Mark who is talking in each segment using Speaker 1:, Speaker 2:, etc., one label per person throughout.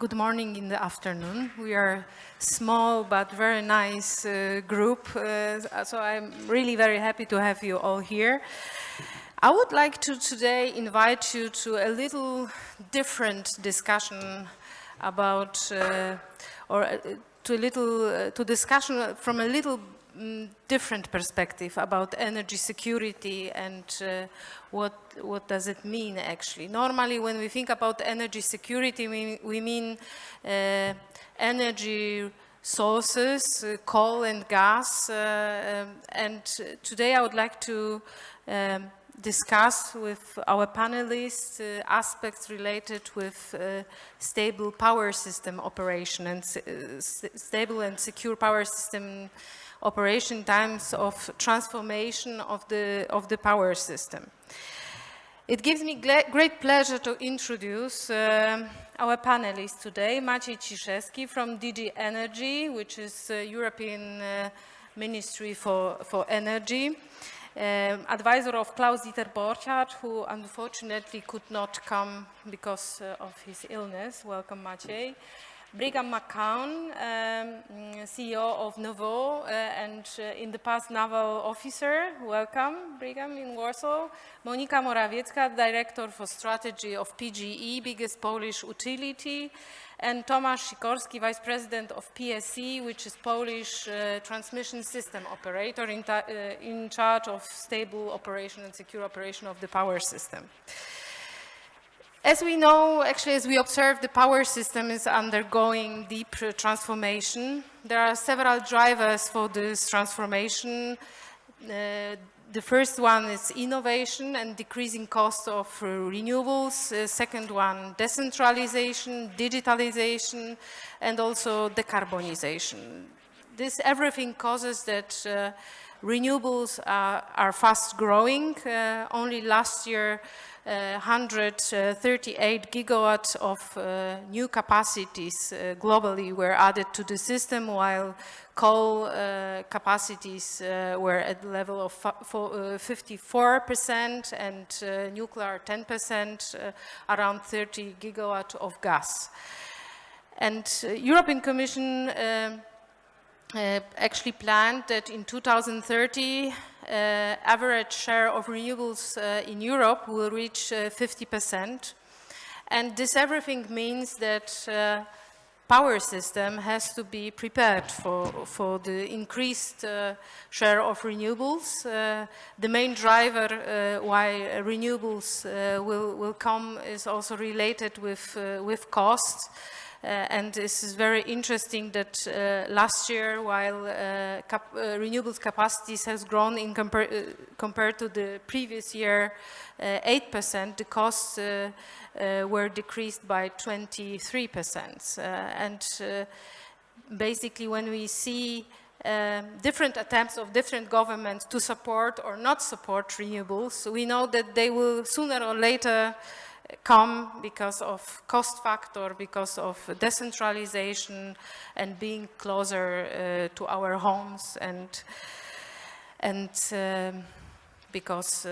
Speaker 1: good morning in the afternoon. We are a small but very nice group, so I'm really very happy to have you all here. I would like to today invite you to a little different discussion about, to discussion from a little different perspective about energy security and what does it mean actually. Normally when we think about energy security, we mean energy sources, coal and gas, and today I would like to discuss with our panelists aspects related with stable power system operation and stable and secure power system operation times of transformation of the power system. It gives me great pleasure to introduce our panelists today. Maciej Ciszewski from DG Energy, which is European Ministry for Energy. Advisor of Klaus-Dieter Borchardt, who unfortunately could not come because of his illness. Welcome, Maciej. Brigham McCown, CEO of Nouveau and in the past naval officer. Welcome, Brigham, in Warsaw. Monika Morawiecka, Director for Strategy of PGE, biggest Polish utility. And Tomasz Sikorski, Vice President of PSE, which is Polish transmission system operator in charge of stable operation and secure operation of the power system. As we know, actually, as we observe, the power system is undergoing deep transformation. There are several drivers for this transformation. The first one is innovation and decreasing costs of renewables. Second one, decentralization, digitalization, and also decarbonization. This everything causes that renewables are fast growing. Only last year, 138 gigawatts of new capacities globally were added to the system, while coal capacities were at the level of 54% and nuclear 10%, around 30 gigawatts of gas. And European Commission actually planned that in 2030 average share of renewables in Europe will reach 50%. And this everything means that power system has to be prepared for the increased share of renewables. The main driver why renewables will come is also related with costs. And this is very interesting that last year, while renewables capacities has grown in compared to the previous year 8%, the costs were decreased by 23%. And basically when we see different attempts of different governments to support or not support renewables, we know that they will sooner or later come because of cost factor, because of decentralization and being closer to our homes, and because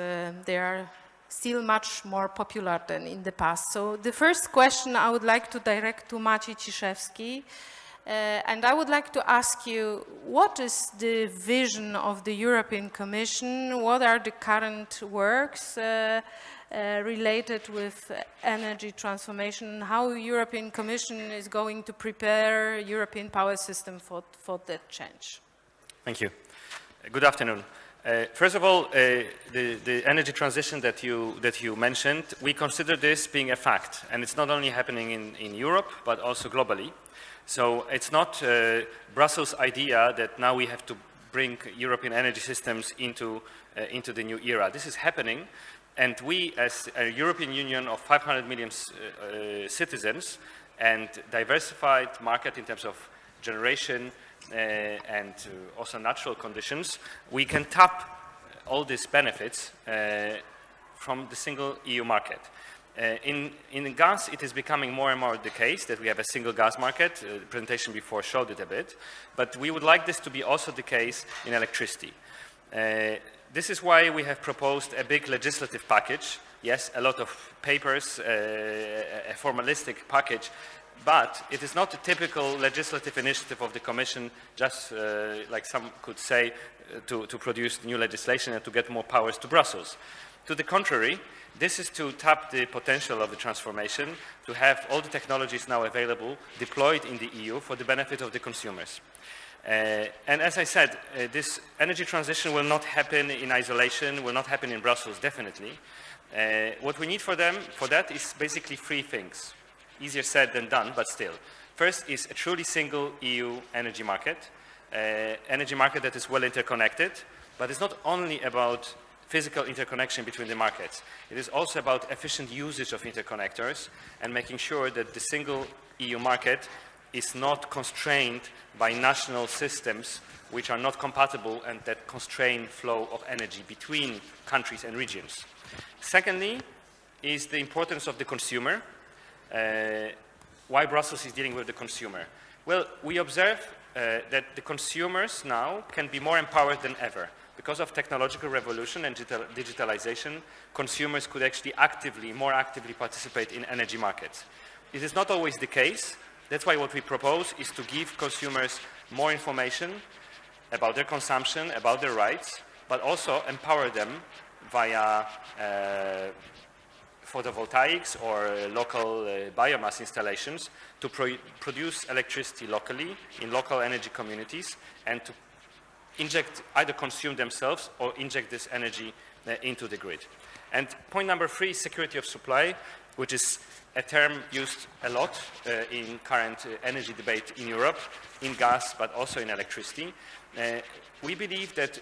Speaker 1: they are still much more popular than in the past. So the first question I would like to direct to Maciej Ciszewski, and I would like to ask you, what is the vision of the European Commission? What are the current works related with energy transformation? How the European Commission is going to prepare European power system for that change?
Speaker 2: Thank you. Good afternoon. First of all, the energy transition that you mentioned, we consider this being a fact, and it's not only happening in Europe but also globally. So it's not Brussels' idea that now we have to bring European energy systems into the new era. This is happening, and we, as a European Union of 500 million citizens and diversified market in terms of generation and also natural conditions, we can tap all these benefits from the single EU market. In gas, it is becoming more and more the case that we have a single gas market. The presentation before showed it a bit, but we would like this to be also the case in electricity. This is why we have proposed a big legislative package. Yes, a lot of papers, a formalistic package but it is not a typical legislative initiative of the Commission, just like some could say, to produce new legislation and to get more powers to Brussels. To the contrary, this is to tap the potential of the transformation, to have all the technologies now available, deployed in the EU for the benefit of the consumers. And as I said, this energy transition will not happen in isolation, will not happen in Brussels, definitely. What we need for that is basically three things. Easier said than done, but still. First is a truly single EU energy market that is well interconnected, but it's not only about physical interconnection between the markets. It is also about efficient usage of interconnectors and making sure that the single EU market is not constrained by national systems which are not compatible and that constrain flow of energy between countries and regions. Secondly is the importance of the consumer. Why Brussels is dealing with the consumer? Well, we observe that the consumers now can be more empowered than ever. Because of technological revolution and digitalization, consumers could actually more actively participate in energy markets. This is not always the case. That's why what we propose is to give consumers more information about their consumption, about their rights, but also empower them via photovoltaics or local biomass installations to produce electricity locally in local energy communities and to either consume themselves or inject this energy into the grid. And point number three is security of supply, which is a term used a lot in current energy debate in Europe, in gas, but also in electricity. We believe that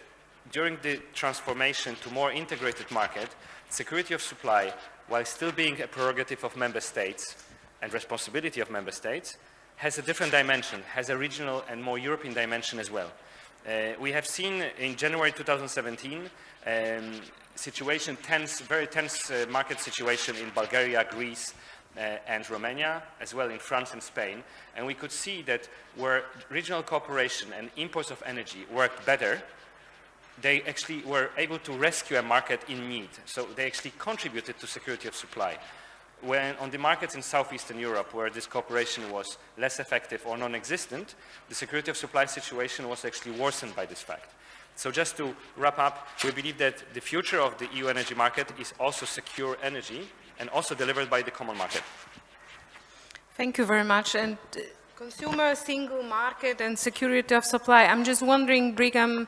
Speaker 2: during the transformation to more integrated market, security of supply, while still being a prerogative of member states and responsibility of member states, has a different dimension, has a regional and more European dimension as well. We have seen in January 2017 very tense market situation in Bulgaria, Greece, and Romania, as well in France and Spain. And we could see that where regional cooperation and imports of energy worked better, they actually were able to rescue a market in need. So they actually contributed to security of supply. When on the markets in Southeastern Europe, where this cooperation was less effective or non-existent, the security of supply situation was actually worsened by this fact. So just to wrap up, we believe that the future of the EU energy market is also secure energy and also delivered by the common market.
Speaker 1: Thank you very much. And consumer, single market and security of supply. I'm just wondering, Brigham,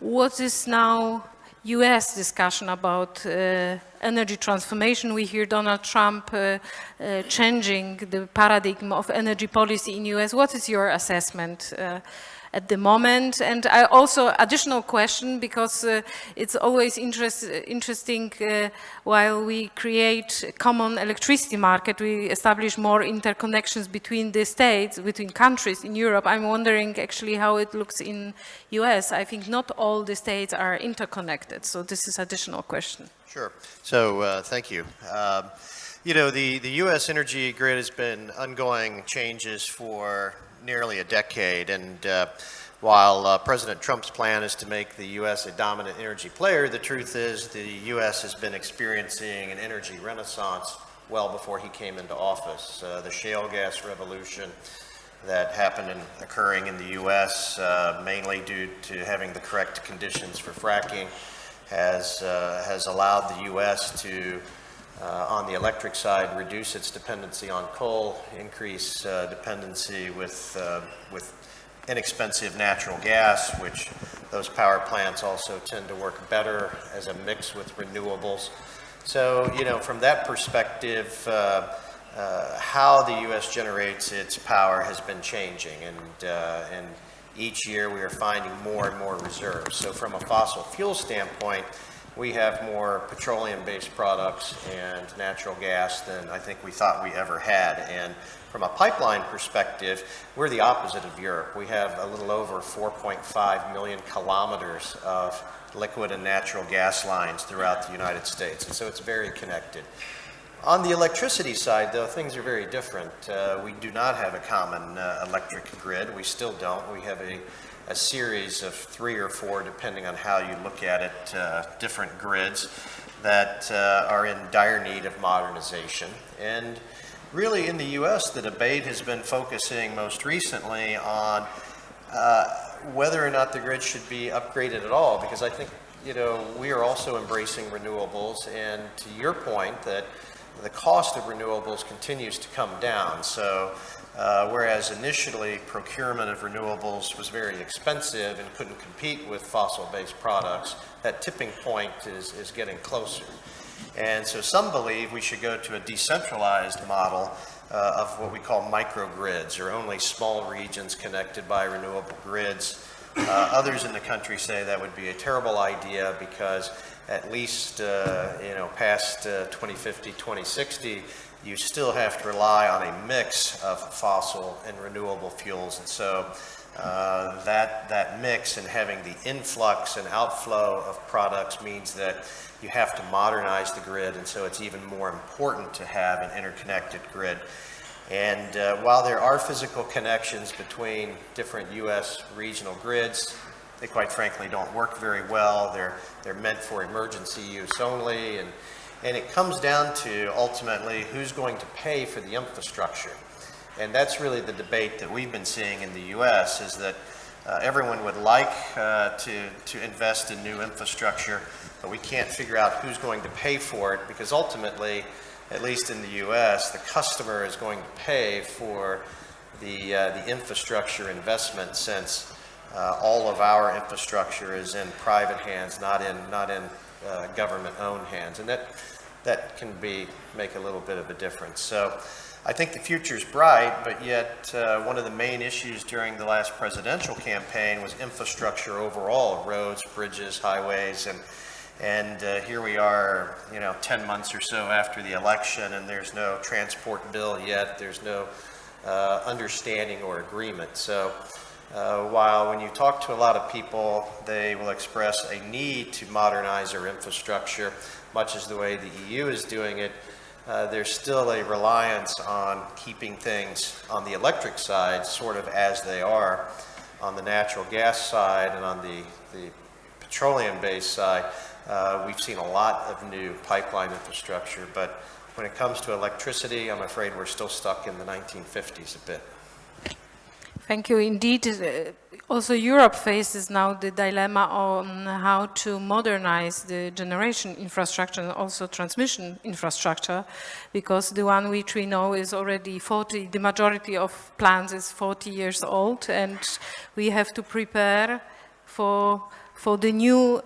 Speaker 1: what is now US discussion about energy transformation? We hear Donald Trump changing the paradigm of energy policy in US. What is your assessment at the moment? And I also, additional question, because it's always interesting while we create a common electricity market, we establish more interconnections between the states, between countries in Europe. I'm wondering actually how it looks in US. I think not all the states are interconnected, so this is additional question.
Speaker 3: Sure. So thank you. You know, the U.S. energy grid has been undergoing changes for nearly a decade, and while President Trump's plan is to make the U.S. a dominant energy player, the truth is the U.S. has been experiencing an energy renaissance well before he came into office. The shale gas revolution that happened occurring in the U.S., mainly due to having the correct conditions for fracking, has allowed the U.S. to, on the electric side, reduce its dependency on coal, increase dependency with inexpensive natural gas, which those power plants also tend to work better as a mix with renewables. So, you know, from that perspective, how the U.S. generates its power has been changing, and each year we are finding more and more reserves. So from a fossil fuel standpoint, we have more petroleum-based products and natural gas than I think we thought we ever had. And from a pipeline perspective, we're the opposite of Europe. We have a little over 4.5 million kilometers of liquid and natural gas lines throughout the United States. And so it's very connected. On the electricity side, though, things are very different. We do not have a common electric grid. We still don't. We have a series of 3 or 4, depending on how you look at it, different grids that are in dire need of modernization. And really in the US, the debate has been focusing most recently on whether or not the grid should be upgraded at all, because I think, we are also embracing renewables, and to your point that the cost of renewables continues to come down. So whereas initially procurement of renewables was very expensive and couldn't compete with fossil-based products, that tipping point is getting closer. And so some believe we should go to a decentralized model of what we call microgrids, or only small regions connected by renewable grids. Others in the country say that would be a terrible idea because at least past 2050, 2060, you still have to rely on a mix of fossil and renewable fuels. And so that mix and having the influx and outflow of products means that you have to modernize the grid, and so it's even more important to have an interconnected grid. And while there are physical connections between different U.S. regional grids, they quite frankly don't work very well. They're meant for emergency use only, and it comes down to ultimately who's going to pay for the infrastructure. And that's really the debate that we've been seeing in the U.S. is that everyone would like to invest in new infrastructure, but we can't figure out who's going to pay for it, because ultimately, at least in the U.S., the customer is going to pay for the infrastructure investment, since all of our infrastructure is in private hands, not in government-owned hands, and that can make a little bit of a difference. So I think the future's bright, but yet one of the main issues during the last presidential campaign was infrastructure overall: roads, bridges, highways, and here we are, 10 months or so after the election, and there's no transport bill yet. There's no understanding or agreement. So while when you talk to a lot of people, they will express a need to modernize our infrastructure, much as the way the EU is doing it, there's still a reliance on keeping things on the electric side sort of as they are. On the natural gas side and on the petroleum-based side, we've seen a lot of new pipeline infrastructure, but when it comes to electricity, I'm afraid we're still stuck in the 1950s a bit.
Speaker 1: Thank you. Indeed, also Europe faces now the dilemma on how to modernize the generation infrastructure and also transmission infrastructure, because the one which we know is already 40, the majority of plants is 40 years old, and we have to prepare for the new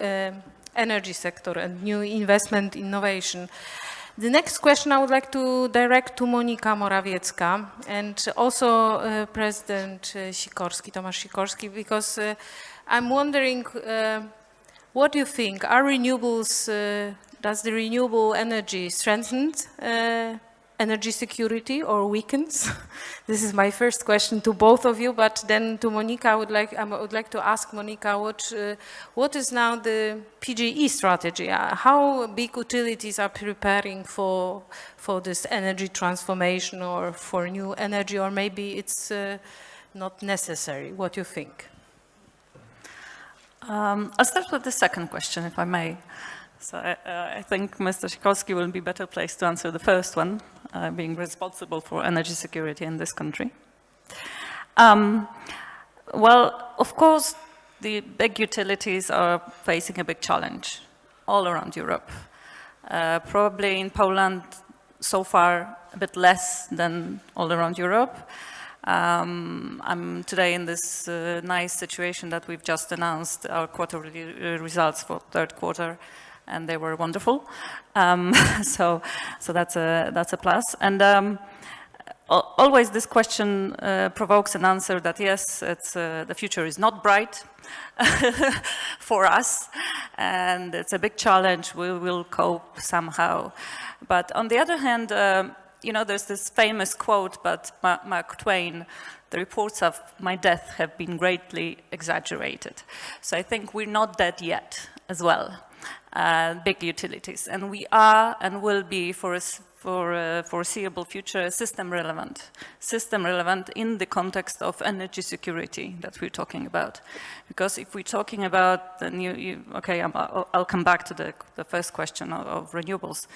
Speaker 1: energy sector and new investment innovation. The next question I would like to direct to Monika Morawiecka and also President Sikorski, Tomasz Sikorski, because I'm wondering, what do you think? Are renewables, does the renewable energy strengthen energy security or weakens? This is my first question to both of you, but then to Monika, I would like to ask Monika, what is now the PGE strategy? How big utilities are preparing for this energy transformation or for new energy, or maybe it's not necessary? What do you think?
Speaker 4: I'll start with the second question, if I may. So I think Mr. Sikorski will be better placed to answer the first one, being responsible for energy security in this country. Well, of course, the big utilities are facing a big challenge all around Europe. Probably in Poland, so far, a bit less than all around Europe. I'm today in this nice situation that we've just announced our quarterly results for third quarter, and they were wonderful. So that's a plus. And always this question provokes an answer that yes, the future is not bright for us, and it's a big challenge. We will cope somehow. But on the other hand, there's this famous quote by Mark Twain: "The reports of my death have been greatly exaggerated." So I think we're not dead yet as well. Big utilities, and we are and will be for a foreseeable future system relevant in the context of energy security that we're talking about. Because if we're talking about the new, I'll come back to the first question of renewables.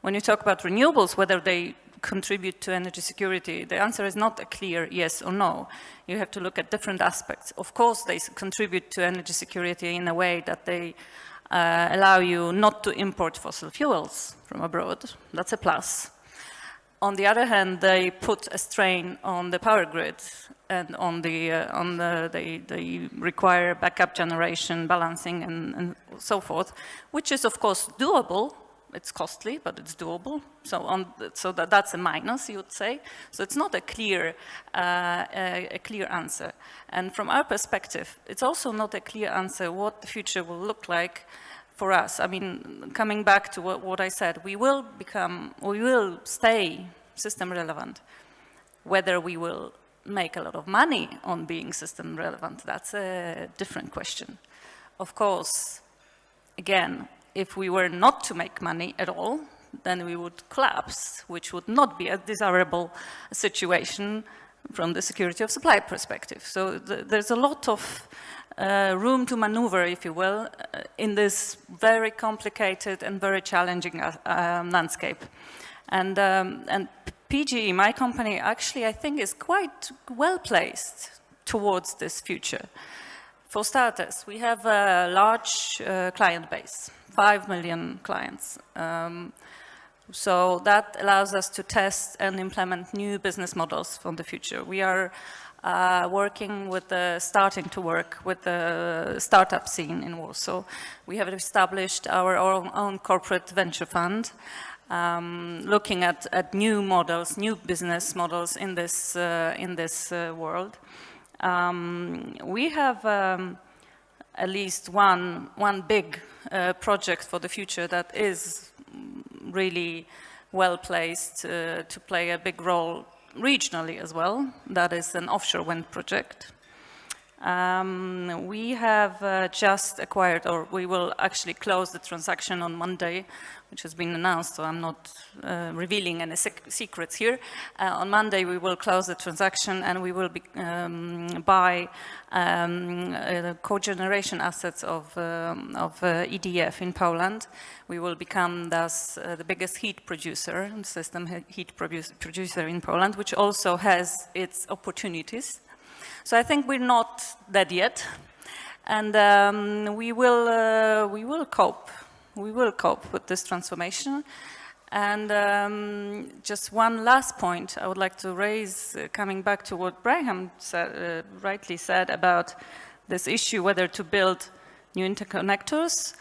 Speaker 4: When you talk about renewables, whether they contribute to energy security? The answer is not a clear yes or no. You have to look at different aspects. Of course, they contribute to energy security in a way that they allow you not to import fossil fuels from abroad. That's a plus. On the other hand, they put a strain on the power grid and they require backup generation, balancing, and so forth, which is of course doable. It's costly, but it's doable. So that's a minus, you would say. So it's not a clear answer. And from our perspective, it's also not a clear answer what the future will look like for us. I mean, coming back to what I said, we will stay system relevant. Whether we will make a lot of money on being system relevant, that's a different question. Of course, again, if we were not to make money at all, then we would collapse, which would not be a desirable situation from the security of supply perspective. So there's a lot of room to maneuver, if you will, in this very complicated and very challenging landscape. And PGE, my company, actually I think is quite well placed towards this future. For starters, we have a large client base, 5 million clients. So that allows us to test and implement new business models for the future. We are starting to work with the startup scene in Warsaw. We have established our own corporate venture fund, looking at new models, new business models in this world. We have at least one big project for the future that is really well placed to play a big role regionally as well. That is an offshore wind project. We have just acquired, or we will actually close the transaction on Monday, which has been announced, so I'm not revealing any secrets here. On Monday we will close the transaction and we will buy cogeneration assets of EDF in Poland. We will become thus the biggest heat producer, system heat producer in Poland, which also has its opportunities. So I think we're not dead yet, and we will cope. We will cope with this transformation. And just one last point I would like to raise, coming back to what Braham rightly said about this issue, whether to build new interconnectors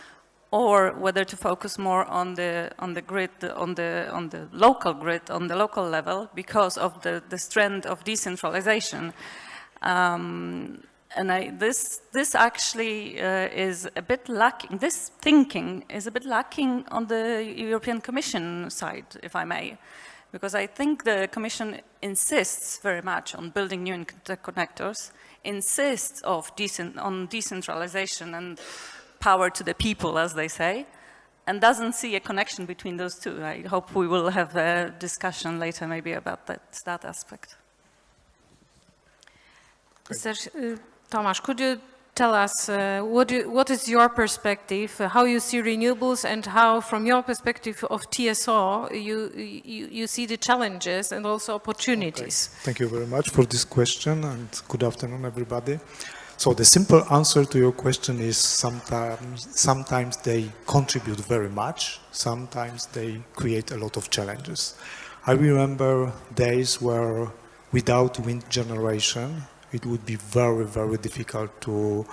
Speaker 4: or whether to focus more on the grid, on the local grid, on the local level, because of the strength of decentralization. And this actually is a bit lacking, this thinking is a bit lacking on the European Commission side, if I may, because I think the Commission insists very much on building new interconnectors, insists on decentralization and power to the people, as they say, and doesn't see a connection between those two. I hope we will have a discussion later maybe about that aspect.
Speaker 1: Tomasz, could you tell us what is your perspective, how you see renewables, and how, from your perspective of TSO, you see the challenges and also opportunities?
Speaker 5: Okay. Thank you very much for this question, and good afternoon, everybody. So the simple answer to your question is sometimes they contribute very much, sometimes they create a lot of challenges. I remember days where without wind generation, it would be very, very difficult to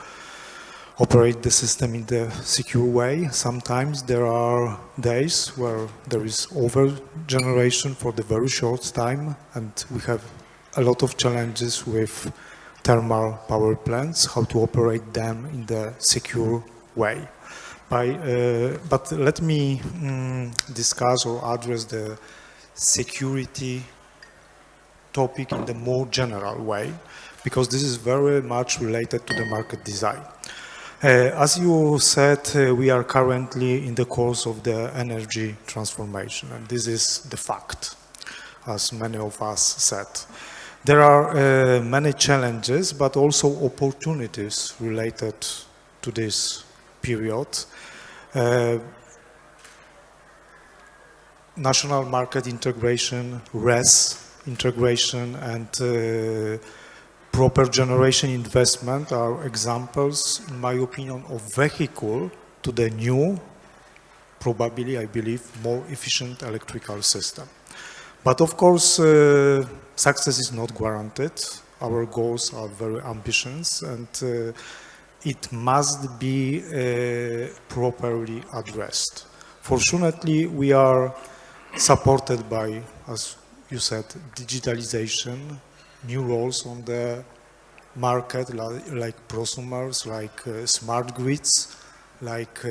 Speaker 5: operate the system in the secure way. Sometimes there are days where there is over-generation for the very short time, and we have a lot of challenges with thermal power plants, how to operate them in the secure way. But let me discuss or address the security topic in the more general way, because this is very much related to the market design. As you said, we are currently in the course of the energy transformation, and this is the fact, as many of us said. There are many challenges, but also opportunities related to this period. national market integration, RES integration, and proper generation investment are examples, in my opinion, of vehicle to the new, probably, I believe, more efficient electrical system. But of course, success is not guaranteed. Our goals are very ambitious, and it must be properly addressed. Fortunately, we are supported by, as you said, digitalization, new roles on the market, like prosumers, like smart grids, like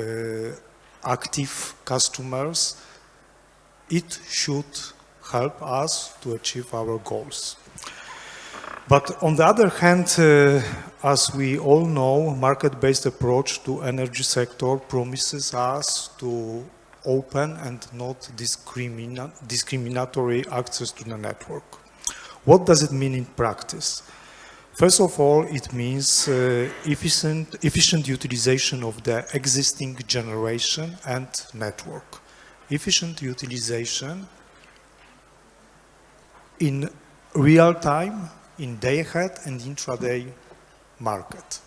Speaker 5: active customers. It should help us to achieve our goals. But on the other hand, as we all know, market-based approach to energy sector promises us to open and not discriminatory access to the network. What does it mean in practice? First of all, it means efficient utilization of the existing generation and network. Efficient utilization in real time, in day ahead and intraday market.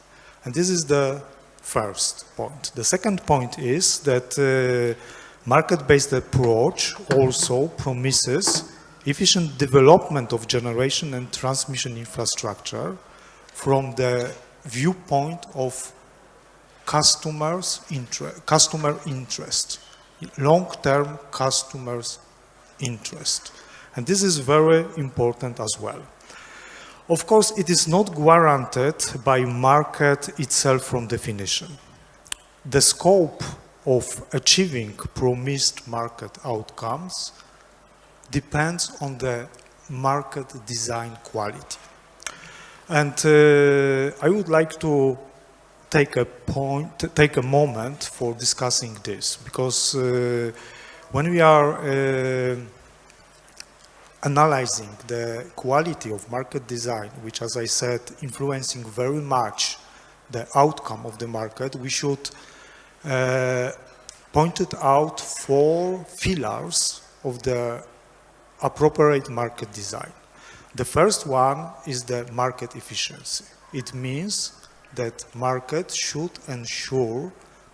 Speaker 5: And this is the first point. The second point is that market-based approach also promises efficient development of generation and transmission infrastructure from the viewpoint of customer interest, long-term customers' interest. And this is very important as well. Of course, it is not guaranteed by market itself from definition. The scope of achieving promised market outcomes depends on the market design quality. And I would like to take a moment for discussing this, because when we are analyzing the quality of market design, which, as I said, influencing very much the outcome of the market, we should point it out 4 pillars of the appropriate market design. The first one is the market efficiency. It means that market should ensure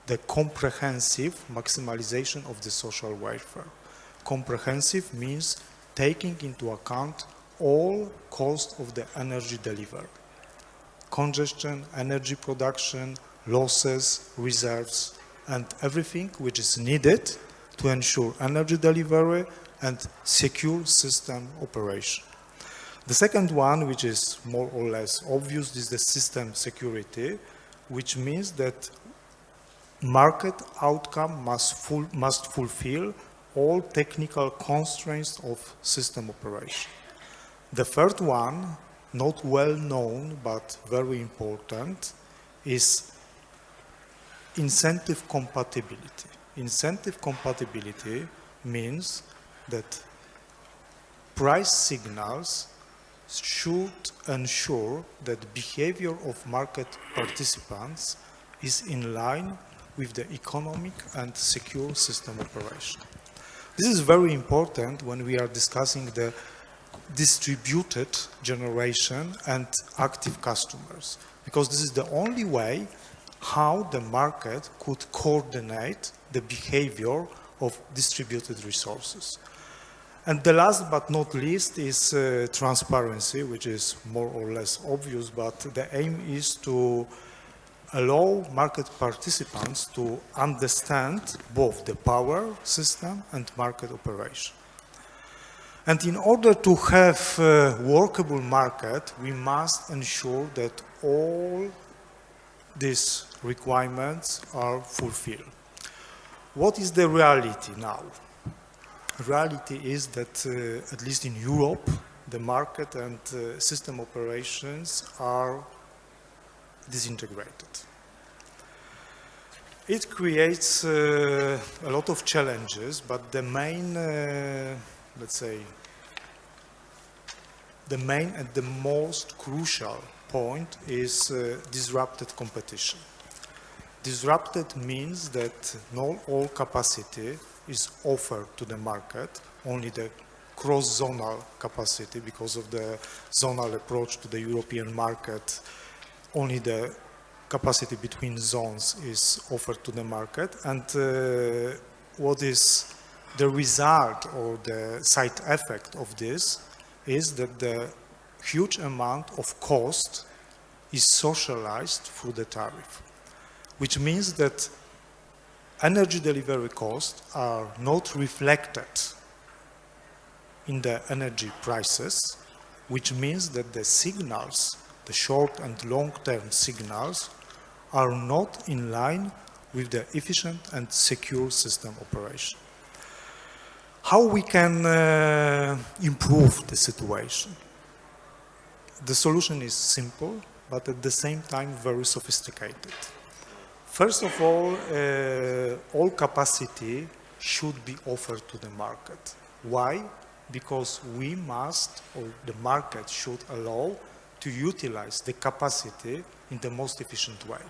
Speaker 5: the comprehensive maximization of the social welfare. Comprehensive means taking into account all costs of the energy delivery. Congestion, energy production, losses, reserves, and everything which is needed to ensure energy delivery and secure system operation. The second one, which is more or less obvious, is the system security, which means that market outcome must fulfill all technical constraints of system operation. The third one, not well known but very important, is incentive compatibility. Incentive compatibility means that price signals should ensure that behavior of market participants is in line with the economic and secure system operation. This is very important when we are discussing the distributed generation and active customers, because this is the only way how the market could coordinate the behavior of distributed resources. And the last but not least is transparency, which is more or less obvious, but the aim is to allow market participants to understand both the power system and market operation. And in order to have a workable market, we must ensure that all these requirements are fulfilled. What is the reality now? Reality is that, at least in Europe, the market and system operations are disintegrated. It creates a lot of challenges, but the main, let's say, the main and the most crucial point is disrupted competition. Disrupted means that not all capacity is offered to the market, only the cross-zonal capacity, because of the zonal approach to the European market, only the capacity between zones is offered to the market. And what is the result or the side effect of this is that the huge amount of cost is socialized through the tariff, which means that energy delivery costs are not reflected in the energy prices, which means that the signals, the short and long-term signals, are not in line with the efficient and secure system operation. How we can improve the situation? The solution is simple, but at the same time very sophisticated. First of all capacity should be offered to the market. Why? Because we must, or the market should allow to utilize the capacity in the most efficient way.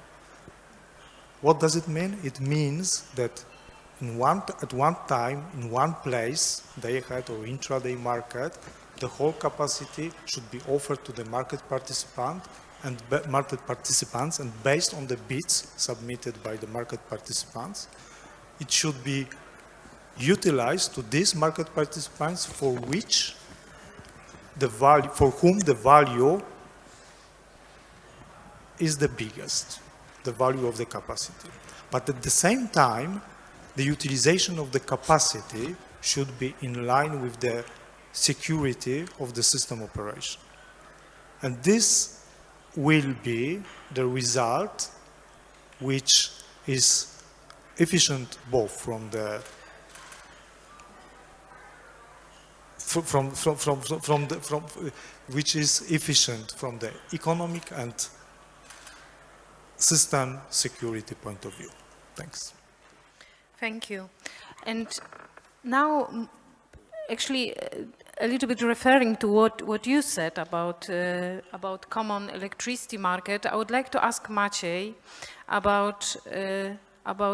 Speaker 5: What does it mean? It means that at one time, in one place, day-ahead or intraday market, the whole capacity should be offered to the market participants, and based on the bids submitted by the market participants, it should be utilized to these market participants for whom the value is the biggest, the value of the capacity. But at the same time, the utilization of the capacity should be in line with the security of the system operation. And this will be the result which is efficient both from the which is efficient from the economic and system security point of view. Thanks.
Speaker 1: Thank you. And now, actually, a little bit referring to what you said about common electricity market, I would like to ask Maciej about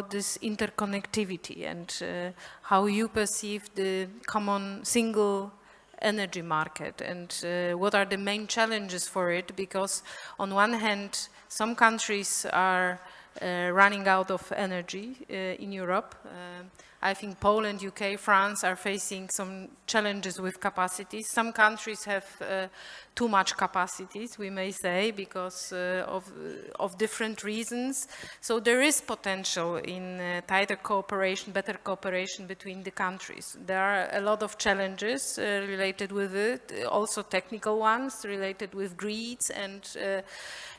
Speaker 1: this interconnectivity and how you perceive the common single energy market and what are the main challenges for it, because on one hand some countries are running out of energy in Europe. I think Poland, UK, France are facing some challenges with capacities. Some countries have too much capacities, we may say, because of different reasons. So there is potential in tighter cooperation, better cooperation between the countries. There are a lot of challenges related with it, also technical ones related with grids, and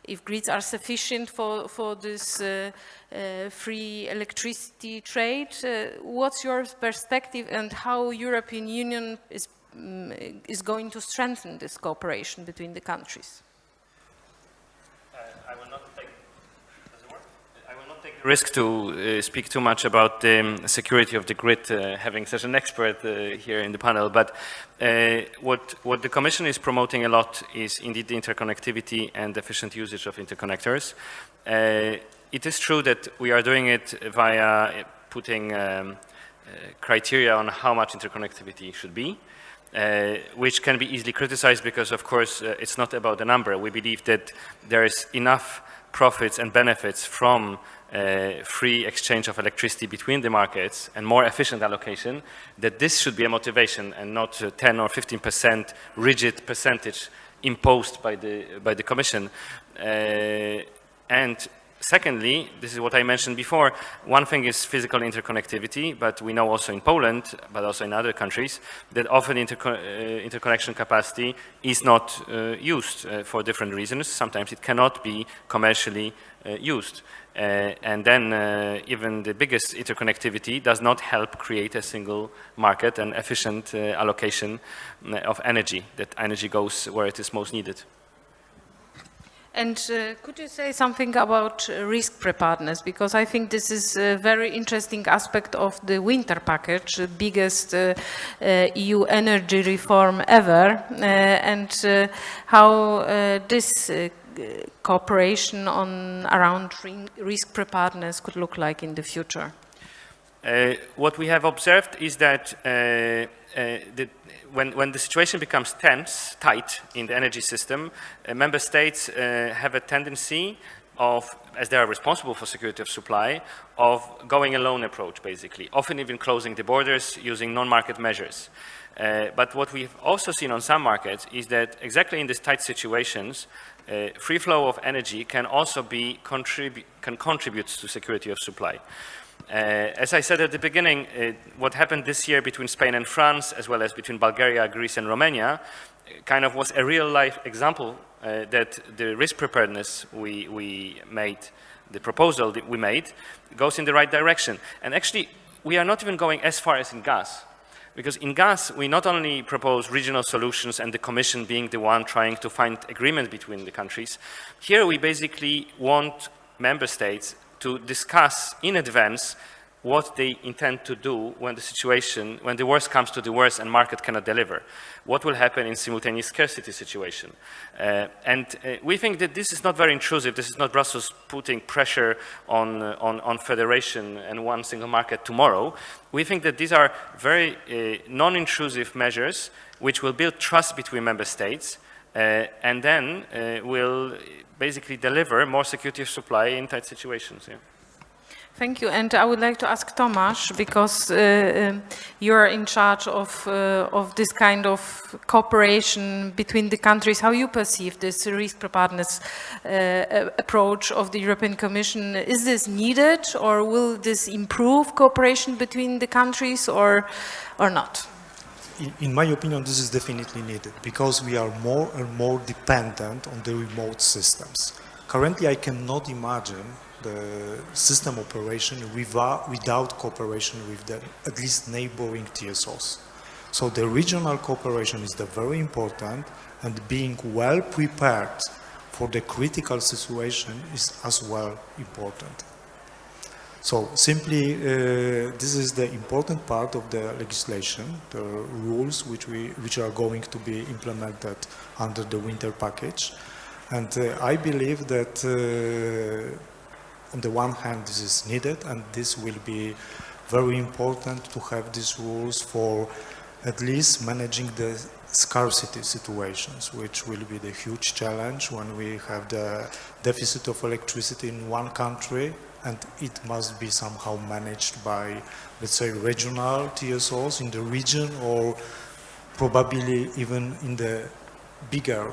Speaker 1: if grids are sufficient for this free electricity trade. What's your perspective and how European Union is going to strengthen this cooperation between the countries?
Speaker 2: I will not take the risk to speak too much about the security of the grid, having such an expert here in the panel. But what the Commission is promoting a lot is indeed the interconnectivity and efficient usage of interconnectors. It is true that we are doing it via putting criteria on how much interconnectivity should be, which can be easily criticized because, of course, it's not about the number. We believe that there is enough profits and benefits from free exchange of electricity between the markets and more efficient allocation, that this should be a motivation and not 10 or 15% rigid percentage imposed by the Commission. And secondly, this is what I mentioned before, one thing is physical interconnectivity, but we know also in Poland, but also in other countries, that often interconnection capacity is not used for different reasons. Sometimes it cannot be commercially used. And then even the biggest interconnectivity does not help create a single market and efficient allocation of energy, that energy goes where it is most needed.
Speaker 1: And could you say something about risk preparedness? Because I think this is a very interesting aspect of the winter package, the biggest EU energy reform ever, and how this cooperation around risk preparedness could look like in the future.
Speaker 2: What we have observed is that when the situation becomes tight in the energy system, member states have a tendency of, as they are responsible for security of supply, of going a lone approach, basically, often even closing the borders using non-market measures. But what we've also seen on some markets is that exactly in these tight situations, free flow of energy can also contribute to security of supply. As I said at the beginning, what happened this year between Spain and France, as well as between Bulgaria, Greece, and Romania, kind of was a real-life example that the risk preparedness we made, the proposal that we made, goes in the right direction. And actually, we are not even going as far as in gas. Because in gas, we not only propose regional solutions and the Commission being the one trying to find agreement between the countries, here we basically want member states to discuss in advance what they intend to do when the worst comes to the worst and market cannot deliver. What will happen in simultaneous scarcity situation? We think that this is not very intrusive. This is not Brussels putting pressure on federation and one single market tomorrow. We think that these are very non-intrusive measures which will build trust between member states and then will basically deliver more security of supply in tight situations. Yeah.
Speaker 1: Thank you, and I would like to ask Tomasz, because you are in charge of this kind of cooperation between the countries, how you perceive this risk preparedness approach of the European Commission. Is this needed, or will this improve cooperation between the countries, or not?
Speaker 5: In my opinion, this is definitely needed, because we are more and more dependent on the remote systems. Currently, I cannot imagine the system operation without cooperation with the at least neighboring TSOs. So the regional cooperation is very important, and being well prepared for the critical situation is as well important. So simply, this is the important part of the legislation, the rules which are going to be implemented under the winter package. And I believe that on the one hand, this is needed, and this will be very important to have these rules for at least managing the scarcity situations, which will be the huge challenge when we have the deficit of electricity in one country, and it must be somehow managed by, let's say, regional TSOs in the region, or probably even in the bigger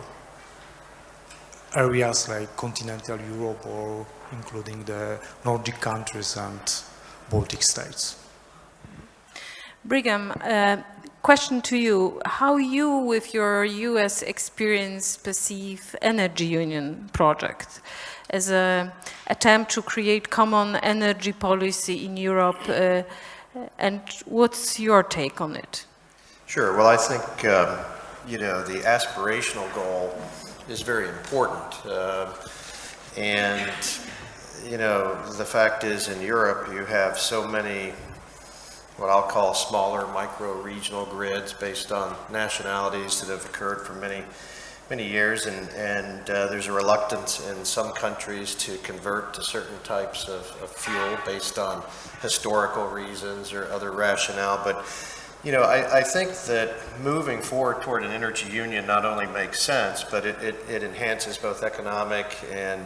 Speaker 5: areas like continental Europe, or including the Nordic countries and Baltic states.
Speaker 1: Brigham, question to you. How you, with your US experience, perceive Energy Union project as an attempt to create common energy policy in Europe, and what's your take on it?
Speaker 3: Sure. Well, I think, the aspirational goal is very important. The fact is, in Europe, you have so many what I'll call smaller micro-regional grids based on nationalities that have occurred for many years, and there's a reluctance in some countries to convert to certain types of fuel based on historical reasons or other rationale. But I think that moving forward toward an energy union not only makes sense, but it enhances both economic and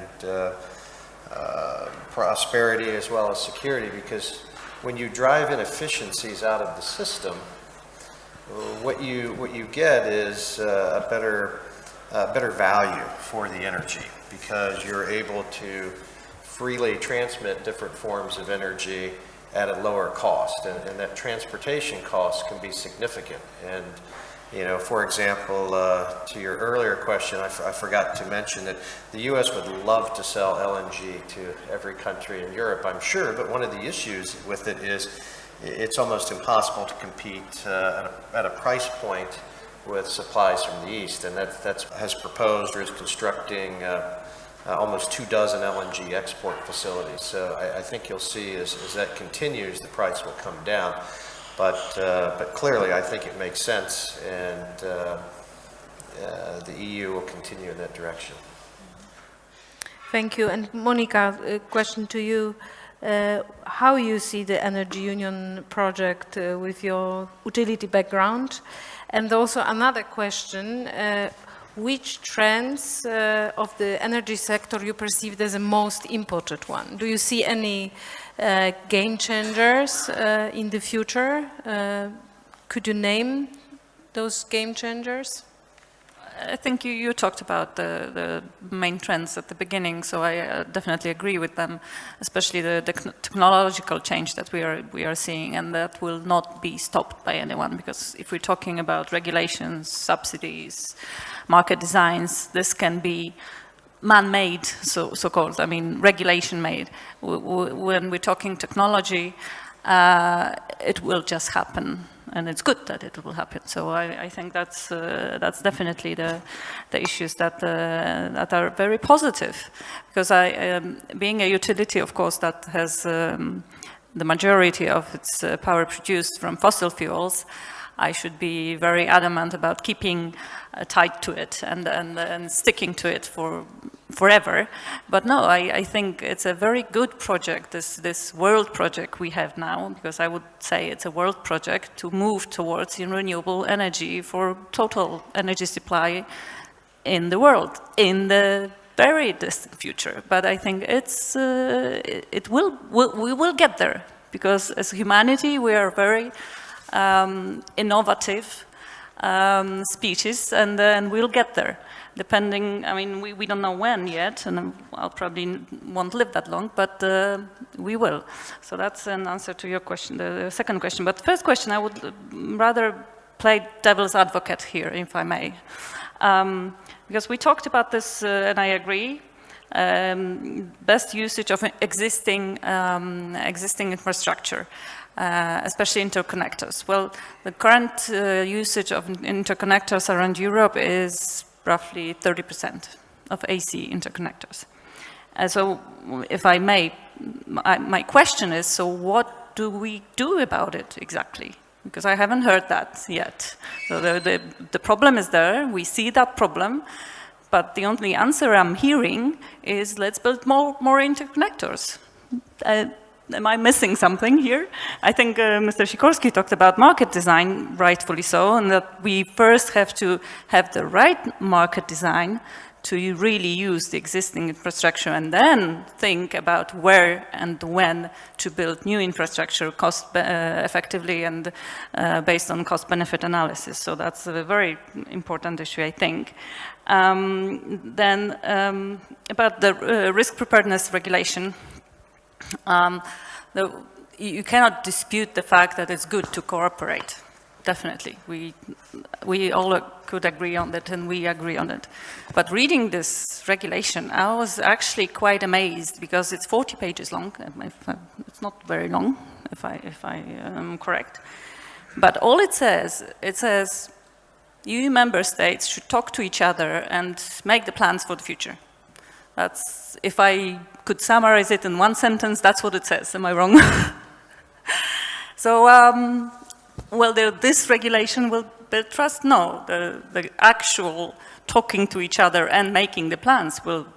Speaker 3: prosperity as well as security, because when you drive inefficiencies out of the system, what you get is a better value for the energy, because you're able to freely transmit different forms of energy at a lower cost, and that transportation cost can be significant. And for example, to your earlier question, I forgot to mention that the U.S. would love to sell LNG to every country in Europe, I'm sure, but one of the issues with it is it's almost impossible to compete at a price point with supplies from the East, and that has proposed or is constructing almost 24 LNG export facilities. So I think you'll see as that continues, the price will come down. But clearly, I think it makes sense, and the EU will continue in that direction.
Speaker 1: Thank you. And Monica, a question to you. how you see the Energy Union project with your utility background. And also another question, which trends of the energy sector you perceived as the most important one? Do you see any game changers in the future? Could you name those game changers?
Speaker 4: I think you talked about the main trends at the beginning, so I definitely agree with them, especially the technological change that we are seeing, and that will not be stopped by anyone, because if we're talking about regulations, subsidies, market designs, this can be man-made, so-called, I mean regulation-made. When we're talking technology, it will just happen. And it's good that it will happen. So I think that's definitely the issues that are very positive, because being a utility, of course, that has the majority of its power produced from fossil fuels, I should be very adamant about keeping tight to it and sticking to it forever. But no, I think it's a very good project, this world project we have now, because I would say it's a world project to move towards renewable energy for total energy supply in the world in the very distant future. But I think we will get there, because as humanity we are very innovative species, and we'll get there. Depending, I mean, we don't know when yet, and I'll probably won't live that long, but we will. So that's an answer to your question, the second question. But the first question, I would rather play devil's advocate here, if I may. Because we talked about this, and I agree, best usage of existing infrastructure. Especially interconnectors. Well, the current usage of interconnectors around Europe is roughly 30% of AC interconnectors. So, if I may, my question is, so what do we do about it exactly? Because I haven't heard that yet. So the problem is there, we see that problem, but the only answer I'm hearing is, let's build more interconnectors. Am I missing something here? I think Mr. Sikorski talked about market design, rightfully so, and that we first have to have the right market design to really use the existing infrastructure, and then think about where and when to build new infrastructure cost effectively and based on cost-benefit analysis. So that's a very important issue, I think. Then about the risk preparedness regulation. You cannot dispute the fact that it's good to cooperate. Definitely, we all could agree on that, and we agree on it. But reading this regulation, I was actually quite amazed, because it's 40 pages long. It's not very long, if I am correct. But all it says you member states should talk to each other and make the plans for the future. That's, if I could summarize it in one sentence, that's what it says. Am I wrong? So, well, this regulation will build trust? No. The actual talking to each other and making the plans will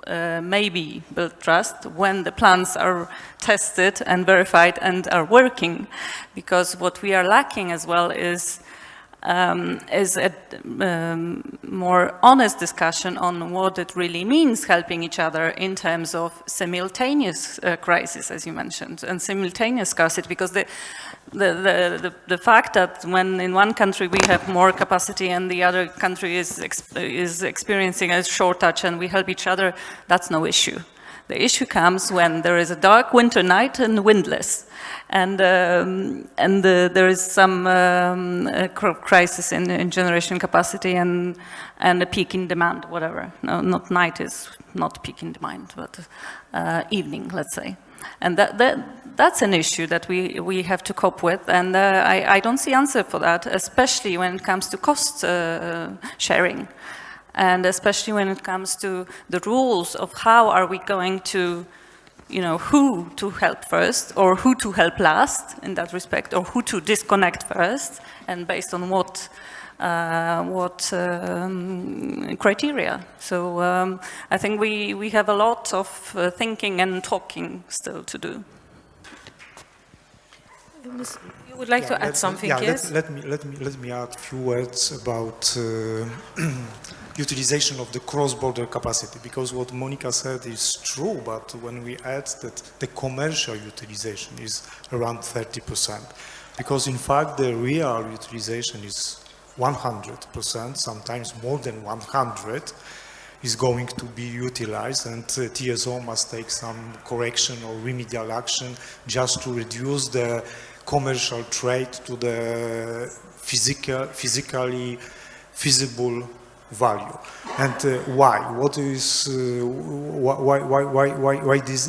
Speaker 4: maybe build trust when the plans are tested and verified and are working. Because what we are lacking as well is a more honest discussion on what it really means helping each other in terms of simultaneous crisis, as you mentioned, and simultaneous scarcity, because the fact that when in one country we have more capacity and the other country is experiencing a shortage and we help each other, that's no issue. The issue comes when there is a dark winter night and windless, and there is some crisis in generation capacity and a peak in demand, whatever. No, not night is not peak in demand, but evening, let's say. And that's an issue that we have to cope with, and I don't see answer for that, especially when it comes to cost sharing. And especially when it comes to the rules of how are we going to, who to help first, or who to help last in that respect, or who to disconnect first, and based on what criteria. So I think we have a lot of thinking and talking still to do.
Speaker 1: You would like to add something, yes?
Speaker 5: Let me add a few words about utilization of the cross-border capacity, because what Monica said is true, but when we add that the commercial utilization is around 30%, because in fact the real utilization is 100%, sometimes more than 100, is going to be utilized, and TSO must take some correction or remedial action just to reduce the commercial trade to the physically feasible value. And why? What is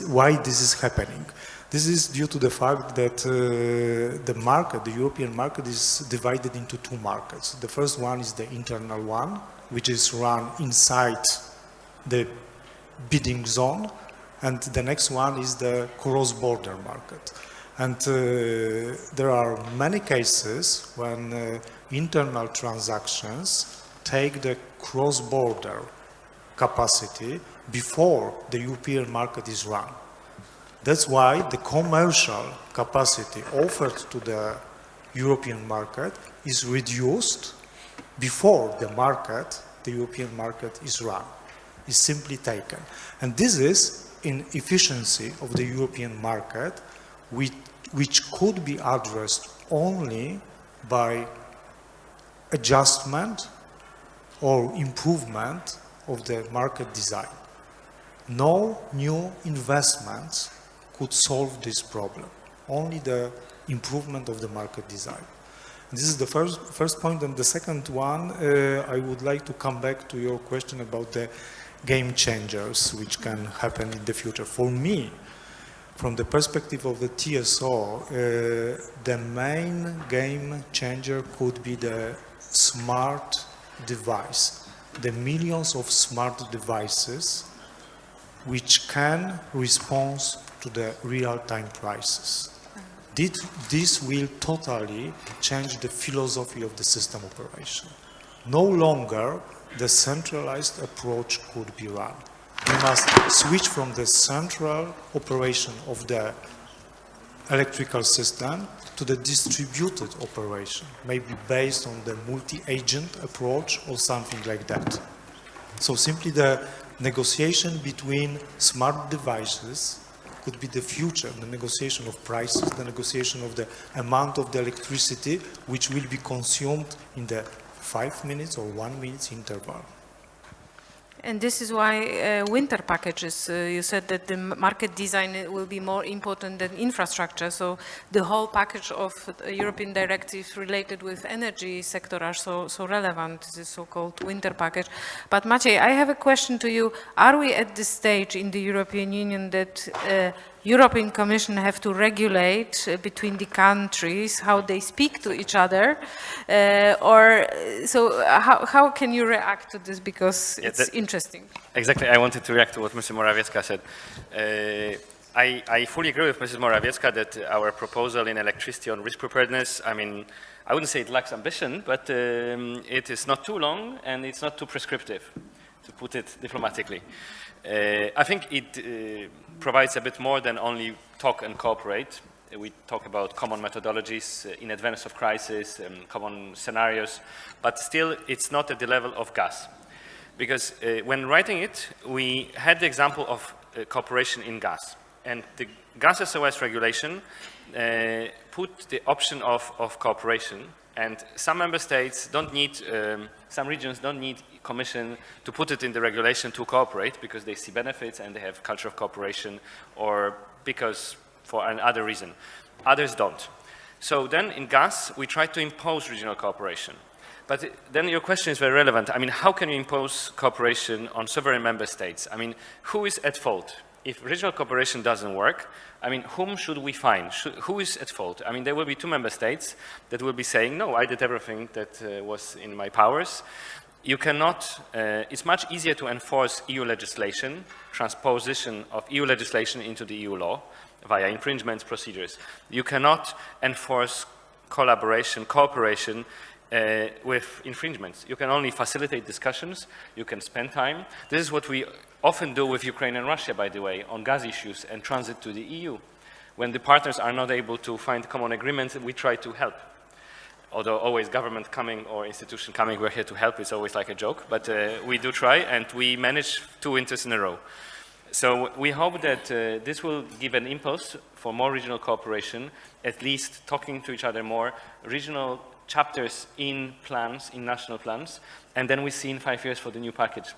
Speaker 5: why this is happening? This is due to the fact that the market, the European market, is divided into two markets. The first one is the internal one, which is run inside the bidding zone, and the next one is the cross-border market. And there are many cases when internal transactions take the cross-border capacity before the European market is run. That's why the commercial capacity offered to the European market is reduced before the European market is run, is simply taken. And this is in efficiency of the European market, which could be addressed only by adjustment or improvement of the market design. No new investments could solve this problem, only the improvement of the market design. This is the first point, and the second one, I would like to come back to your question about the game changers which can happen in the future. For me, from the perspective of the TSO, the main game changer could be the smart device, the millions of smart devices which can respond to the real-time prices. This will totally change the philosophy of the system operation. No longer the centralized approach could be run. We must switch from the central operation of the electrical system to the distributed operation, maybe based on the multi-agent approach or something like that. So simply the negotiation between smart devices could be the future, the negotiation of prices, the negotiation of the amount of the electricity which will be consumed in the 5 minutes or 1 minute interval.
Speaker 1: And this is why winter packages, you said that the market design will be more important than infrastructure. So the whole package of European directives related with energy sector are so relevant, this so-called winter package. But Maciej, I have a question to you. Are we at this stage in the European Union that European Commission have to regulate between the countries how they speak to each other, how can you react to this, because it's interesting?
Speaker 2: Exactly, I wanted to react to what Mrs. Morawiecka said. I fully agree with Mrs. Morawiecka that our proposal in electricity on risk preparedness, I mean, I wouldn't say it lacks ambition, but it is not too long and it's not too prescriptive, to put it diplomatically. I think it provides a bit more than only talk and cooperate. We talk about common methodologies in advance of crisis, common scenarios, but still it's not at the level of gas. Because when writing it, we had the example of cooperation in gas. And the gas SOS regulation put the option of cooperation. And some member states don't need, some regions don't need Commission to put it in the regulation to cooperate because they see benefits and they have culture of cooperation, or because for another reason. Others don't. So then in gas, we try to impose regional cooperation. But then your question is very relevant. I mean, how can you impose cooperation on sovereign member states? I mean, who is at fault? If regional cooperation doesn't work, I mean, whom should we find? Who is at fault? I mean, there will be 2 member states that will be saying, no, I did everything that was in my powers. You cannot, it's much easier to enforce EU legislation, transposition of EU legislation into the EU law via infringement procedures. You cannot enforce cooperation with infringements. You can only facilitate discussions, you can spend time. This is what we often do with Ukraine and Russia, by the way, on gas issues and transit to the EU. When the partners are not able to find common agreements, we try to help. Although always government coming or institution coming, we're here to help, it's always like a joke, but we do try, and we manage 2 winters in a row. So we hope that this will give an impulse for more regional cooperation, at least talking to each other more, regional chapters in plans, in national plans, and then we see in 5 years for the new package.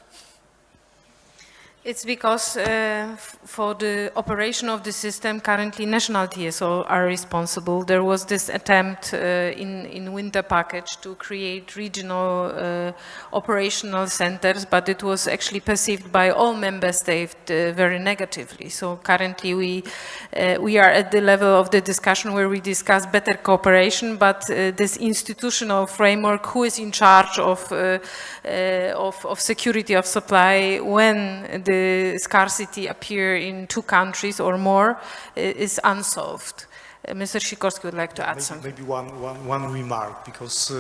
Speaker 1: It's because for the operation of the system, currently national TSO are responsible. There was this attempt in winter package to create regional operational centers, but it was actually perceived by all member states very negatively. So currently we are at the level of the discussion where we discuss better cooperation, but this institutional framework, who is in charge of security of supply when the scarcity appear in 2 countries or more, is unsolved. Mr. Sikorski would like to add something.
Speaker 5: Maybe one remark, because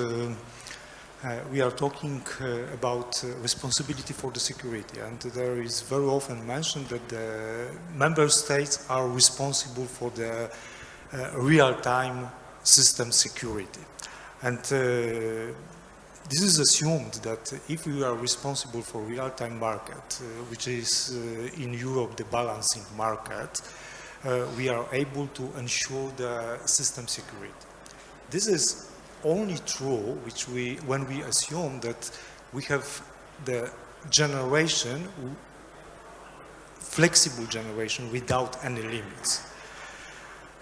Speaker 5: we are talking about responsibility for the security, and there is very often mentioned that the member states are responsible for the real-time system security. And this is assumed that if we are responsible for real-time market, which is in Europe the balancing market, we are able to ensure the system security. This is only true when we assume that we have the generation, flexible generation without any limits.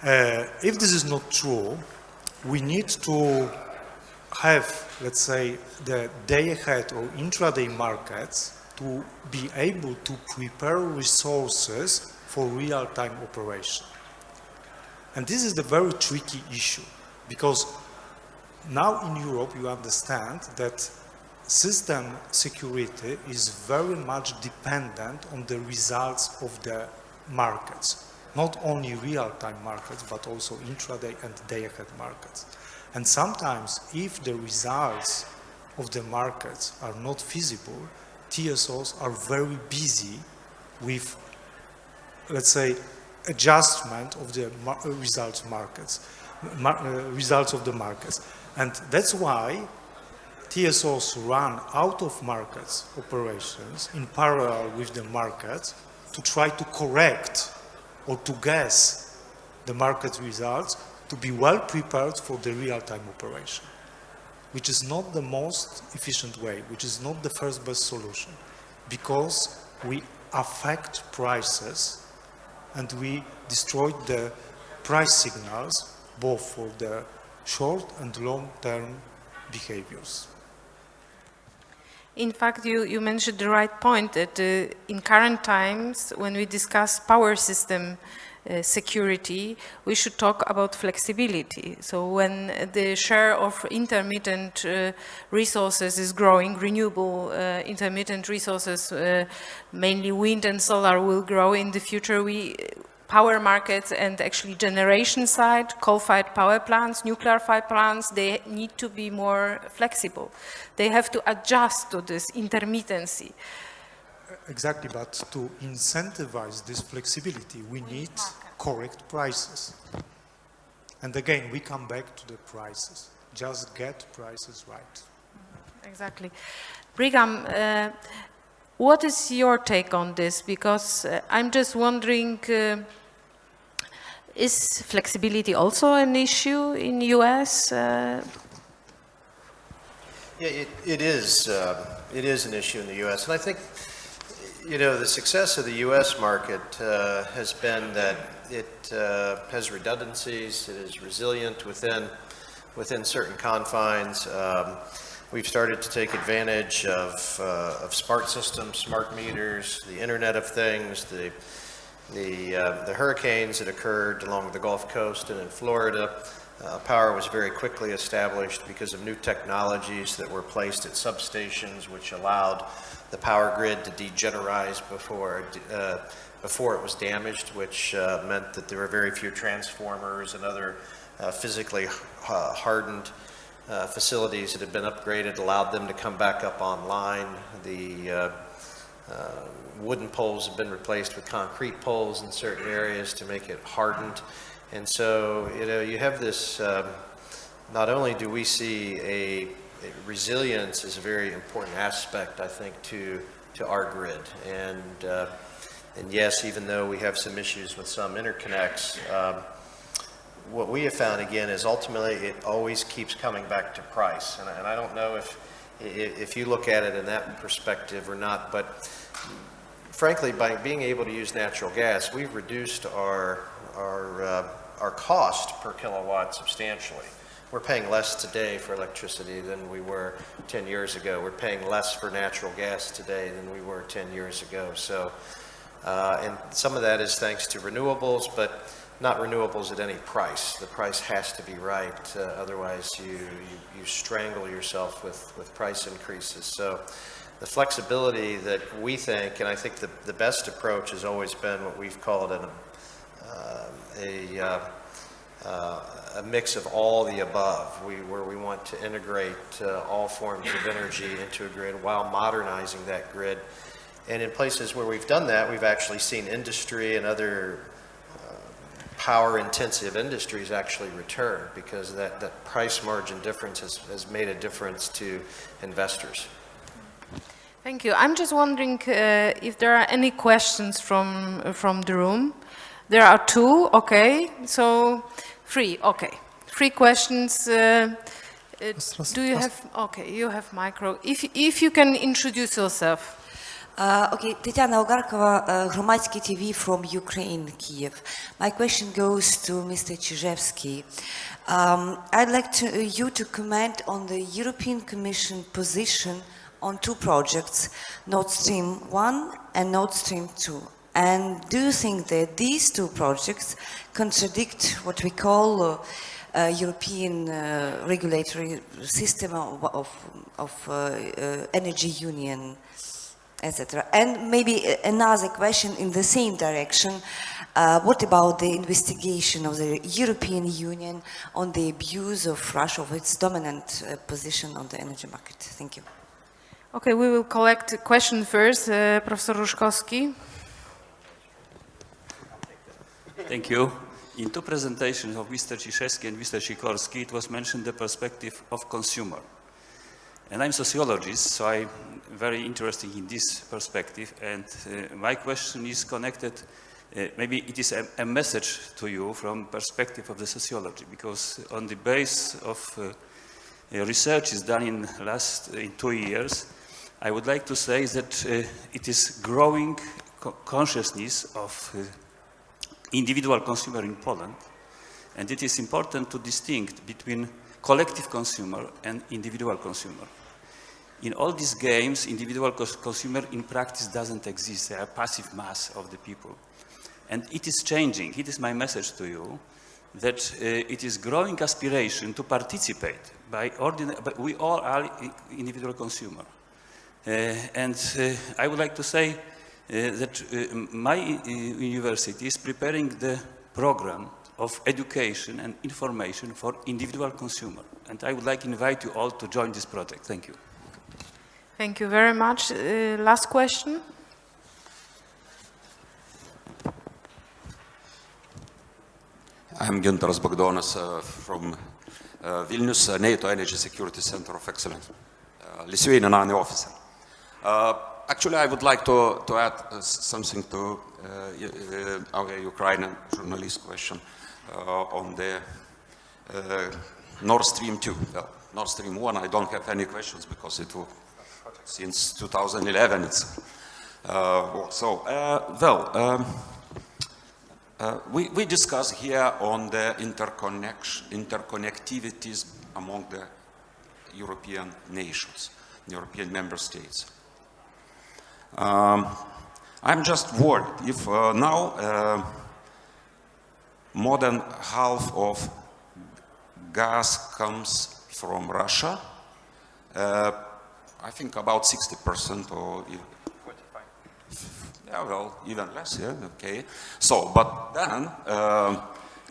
Speaker 5: If this is not true, we need to have, let's say, the day-ahead or intraday markets to be able to prepare resources for real-time operation. And this is the very tricky issue, because now in Europe you understand that system security is very much dependent on the results of the markets. Not only real-time markets, but also intraday and day-ahead markets. And sometimes, if the results of the markets are not feasible, TSOs are very busy with, let's say, adjustment of the results of the markets. And that's why TSOs run out of markets operations in parallel with the markets to try to correct or to guess the market results, to be well prepared for the real-time operation, which is not the most efficient way, which is not the first best solution, because we affect prices and we destroy the price signals both for the short and long-term behaviors.
Speaker 1: In fact, you mentioned the right point that in current times, when we discuss power system security, we should talk about flexibility. So when the share of intermittent resources is growing, renewable intermittent resources, mainly wind and solar, will grow in the future, power markets and actually generation side, coal-fired power plants, nuclear-fired plants, they need to be more flexible. They have to adjust to this intermittency.
Speaker 5: Exactly, but to incentivize this flexibility, we need correct prices. And again, we come back to the prices. Just get prices right.
Speaker 1: Exactly. Brigham, what is your take on this? Because I'm just wondering, is flexibility also an issue in the US?
Speaker 3: Yeah, it is an issue in the U.S. And I think, you know, the success of the U.S. market has been that it has redundancies, it is resilient within certain confines. We've started to take advantage of smart systems, smart meters, the Internet of Things, the hurricanes that occurred along the Gulf Coast and in Florida. Power was very quickly established because of new technologies that were placed at substations, which allowed the power grid to degenerize before it was damaged, which meant that there were very few transformers and other physically hardened facilities that had been upgraded, allowed them to come back up online. wooden poles have been replaced with concrete poles in certain areas to make it hardened. And so, you have this, not only do we see a resilience is a very important aspect, I think, to our grid. And yes, even though we have some issues with some interconnects, what we have found again is ultimately it always keeps coming back to price. And I don't know if you look at it in that perspective or not, but frankly, by being able to use natural gas, we've reduced our cost per kilowatt substantially. We're paying less today for electricity than we were 10 years ago. We're paying less for natural gas today than we were 10 years ago. So, and some of that is thanks to renewables, but not renewables at any price. The price has to be right, otherwise you strangle yourself with price increases. So the flexibility that we think, and I think the best approach has always been what we've called a mix of all the above, where we want to integrate all forms of energy into a grid while modernizing that grid. And in places where we've done that, we've actually seen industry and other power-intensive industries actually return, because that price margin difference has made a difference to investors.
Speaker 1: Thank you. I'm just wondering if there are any questions from the room. There are two, okay. So, three, okay. Three questions. Do you have, okay, you have micro. If you can introduce yourself.
Speaker 6: Okay, Tetiana Ogarkova, Громадський TV from Ukraine, Kiev. My question goes to Mr. Chizhevsky. I'd like you to comment on the European Commission position on two projects, Nord Stream 1 and Nord Stream 2. And do you think that these two projects contradict what we call European regulatory system of energy union, etc.? And maybe another question in the same direction, what about the investigation of the European Union on the abuse of Russia, of its dominant position on the energy market? Thank you.
Speaker 1: Okay, we will collect a question first. Professor Ruszkowski.
Speaker 7: Thank you. In two presentations of Mr. Ciszewski and Mr. Sikorski, it was mentioned the perspective of consumer. And I'm a sociologist, so I'm very interested in this perspective. And my question is connected, maybe it is a message to you from perspective of the sociology, because on the base of research is done in 2 years, I would like to say that it is growing consciousness of individual consumer in Poland, and it is important to distinguish between collective consumer and individual consumer. In all these games, individual consumer in practice doesn't exist. They are passive mass of the people. And it is changing. It is my message to you that it is growing aspiration to participate by we all are individual consumer. And I would like to say that my university is preparing the program of education and information for individual consumer. And I would like to invite you all to join this project. Thank you.
Speaker 1: Thank you very much. Last question.
Speaker 8: I'm Gintaras Bagdonas from Vilnius, NATO Energy Security Center of Excellence, Lithuanian Army officer. Actually, I would like to add something to our Ukrainian journalist question on the Nord Stream 2. Well, Nord Stream 1, I don't have any questions because it will, since 2011 it's we discuss here on the interconnectivities among the European nations, European member states. I'm just worried if now more than half of gas comes from Russia, I think about 60% or even 45. Yeah, well, even less, yeah, okay. So, but then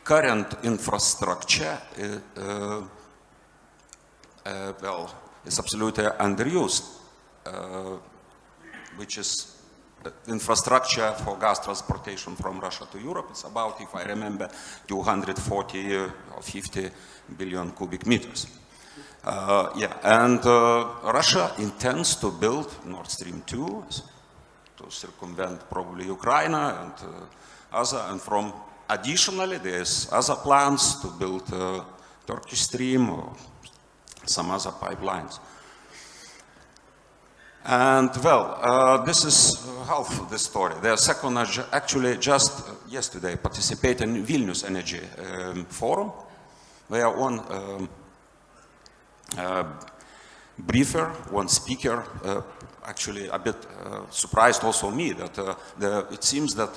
Speaker 8: current infrastructure, well, is absolutely underused, which is infrastructure for gas transportation from Russia to Europe. It's about, if I remember, 240 or 50 billion cubic meters. And Russia intends to build Nord Stream 2 to circumvent probably Ukraine and other, and from additionally there's other plans to build Turkish Stream or some other pipelines. And well, this is half of the story. The second, actually just yesterday participated in Vilnius Energy Forum, where one briefer, one speaker, actually a bit surprised also me that it seems that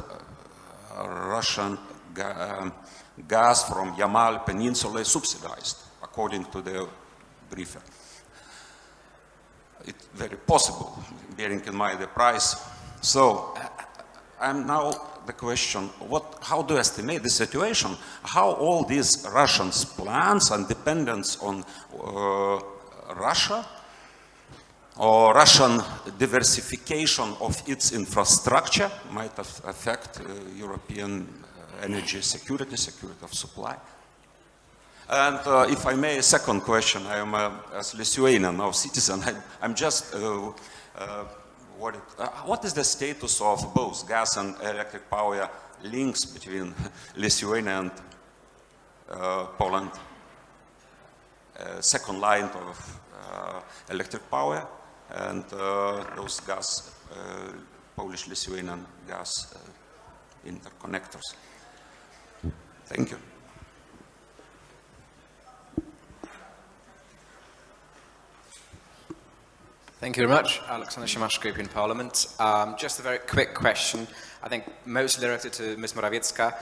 Speaker 8: Russian gas from Yamal Peninsula is subsidized, according to the briefer. It's very possible, bearing in mind the price. So, I'm now the question, how do you estimate the situation? How all these Russians' plans and dependence on Russia, or Russian diversification of its infrastructure might affect European energy security, security of supply? And if I may, a second question. I am, as Lithuanian now citizen, I'm just worried. What is the status of both gas and electric power links between Lithuania and Poland? Second line of electric power and those gas, Polish-Lithuanian gas interconnectors. Thank you.
Speaker 9: Thank you very much. Alexander Szymasz, European Parliament. Just a very quick question, I think mostly directed to Ms. Morawiecka.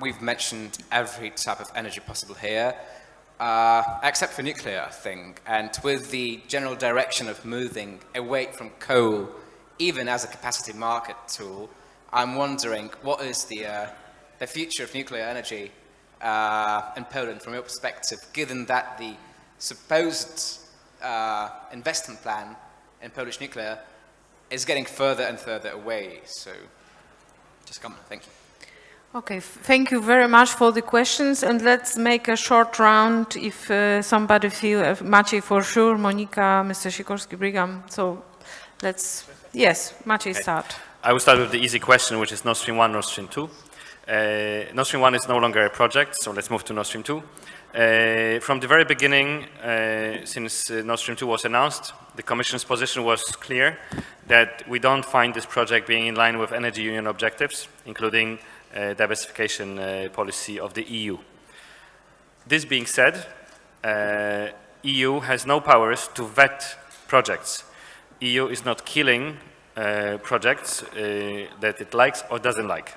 Speaker 9: We've mentioned every type of energy possible here, except for nuclear, I think. And with the general direction of moving away from coal, even as a capacity market tool, I'm wondering what is the future of nuclear energy in Poland from your perspective, given that the supposed investment plan in Polish nuclear is getting further and further away. So, just comment. Thank you.
Speaker 1: Okay, thank you very much for the questions, and let's make a short round if somebody feels, Maciej for sure, Monika, Mr. Sikorski, Brigham. So let's, yes, Maciej, start.
Speaker 2: I will start with the easy question, which is Nord Stream 1, Nord Stream 2. Nord Stream 1 is no longer a project, so let's move to Nord Stream 2. From the very beginning, since Nord Stream 2 was announced, the Commission's position was clear that we don't find this project being in line with Energy Union objectives, including diversification policy of the EU. This being said, EU has no powers to vet projects. EU is not killing projects that it likes or doesn't like.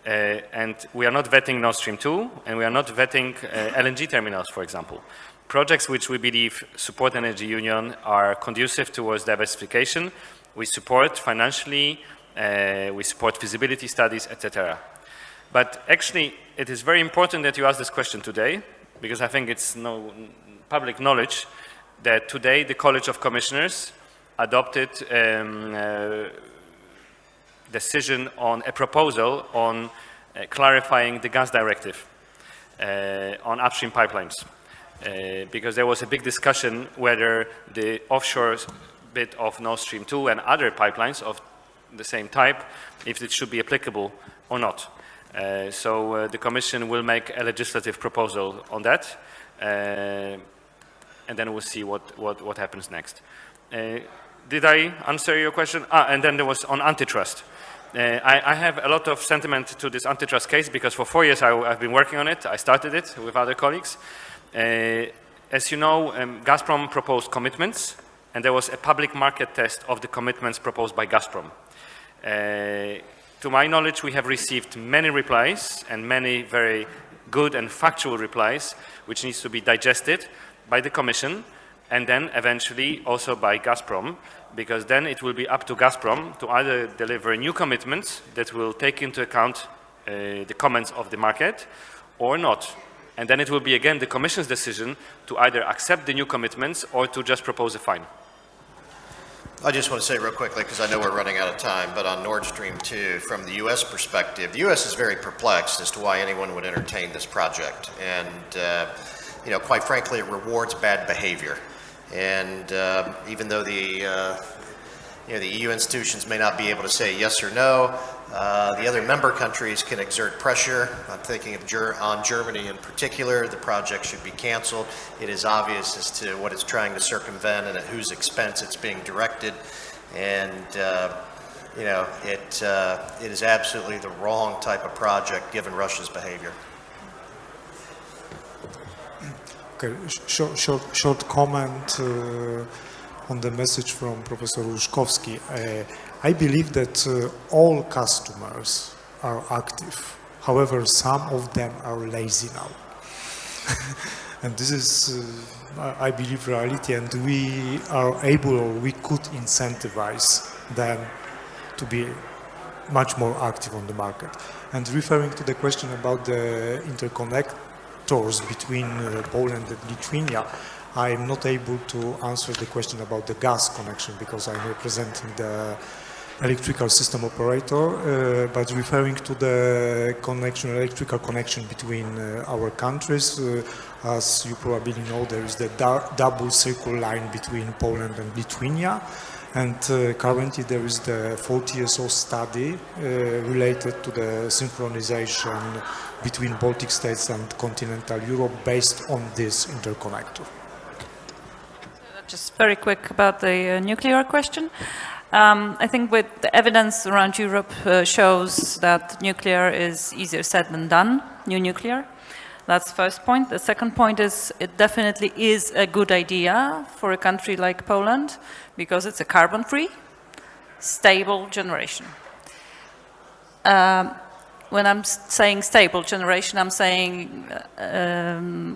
Speaker 2: And we are not vetting Nord Stream 2, and we are not vetting LNG terminals, for example. Projects which we believe support Energy Union are conducive towards diversification. We support financially, we support feasibility studies, etc. But actually, it is very important that you ask this question today, because I think it's no public knowledge that today the College of Commissioners adopted decision on a proposal on clarifying the gas directive on upstream pipelines. Because there was a big discussion whether the offshore bit of Nord Stream 2 and other pipelines of the same type, if it should be applicable or not. So the Commission will make a legislative proposal on that, and then we'll see what happens next. Did I answer your question? And then there was on antitrust. I have a lot of sentiment to this antitrust case because for 4 years I've been working on it. I started it with other colleagues. As you know, Gazprom proposed commitments, and there was a public market test of the commitments proposed by Gazprom. To my knowledge, we have received many replies and many very good and factual replies, which needs to be digested by the Commission and then eventually also by Gazprom, because then it will be up to Gazprom to either deliver new commitments that will take into account the comments of the market or not. And then it will be again the Commission's decision to either accept the new commitments or to just propose a fine.
Speaker 3: I just want to say real quickly, because I know we're running out of time, but on Nord Stream 2, from the U.S. perspective, the U.S. is very perplexed as to why anyone would entertain this project. And, you know, quite frankly, it rewards bad behavior. And even though the EU institutions may not be able to say yes or no, the other member countries can exert pressure. I'm thinking of on Germany in particular. The project should be canceled. It is obvious as to what it's trying to circumvent and at whose expense it's being directed. And you know, it is absolutely the wrong type of project given Russia's behavior.
Speaker 5: Okay, short comment on the message from Professor Łuszkowski. I believe that all customers are active. However, some of them are lazy now. And this is, I believe, reality, and we are able, or we could incentivize them to be much more active on the market. And referring to the question about the interconnectors between Poland and Lithuania, I am not able to answer the question about the gas connection because I'm representing the electrical system operator, but referring to the connection, electrical connection between our countries, as you probably know, there is the double circle line between Poland and Lithuania, and currently there is the 40SO study related to the synchronization between Baltic states and continental Europe based on this interconnector.
Speaker 4: Just very quick about the nuclear question. I think with the evidence around Europe shows that nuclear is easier said than done, new nuclear. That's the first point. The second point is it definitely is a good idea for a country like Poland because it's a carbon-free, stable generation. When I'm saying stable generation, I'm saying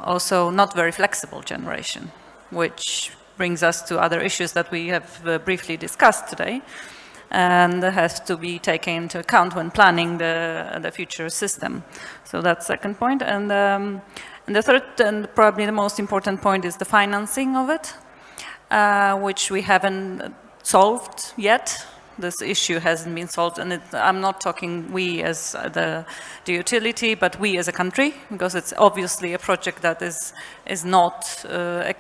Speaker 4: also not very flexible generation, which brings us to other issues that we have briefly discussed today and has to be taken into account when planning the future system. So that's the second point. And the third and probably the most important point is the financing of it, which we haven't solved yet. This issue hasn't been solved, and I'm not talking we as the utility, but we as a country, because it's obviously a project that is not a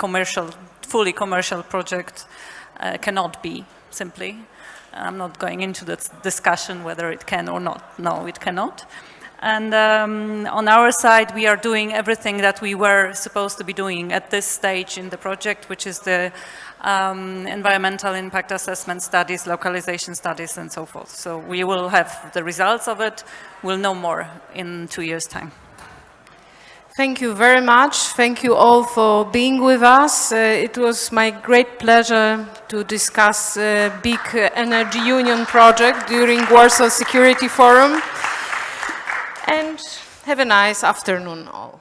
Speaker 4: fully commercial project, cannot be, simply. I'm not going into the discussion whether it can or not. No, it cannot. And on our side, we are doing everything that we were supposed to be doing at this stage in the project, which is the environmental impact assessment studies, localization studies, and so forth. So we will have the results of it. We'll know more in 2 years' time.
Speaker 1: Thank you very much. Thank you all for being with us. It was my great pleasure to discuss big energy union project during Warsaw Security Forum. And have a nice afternoon all.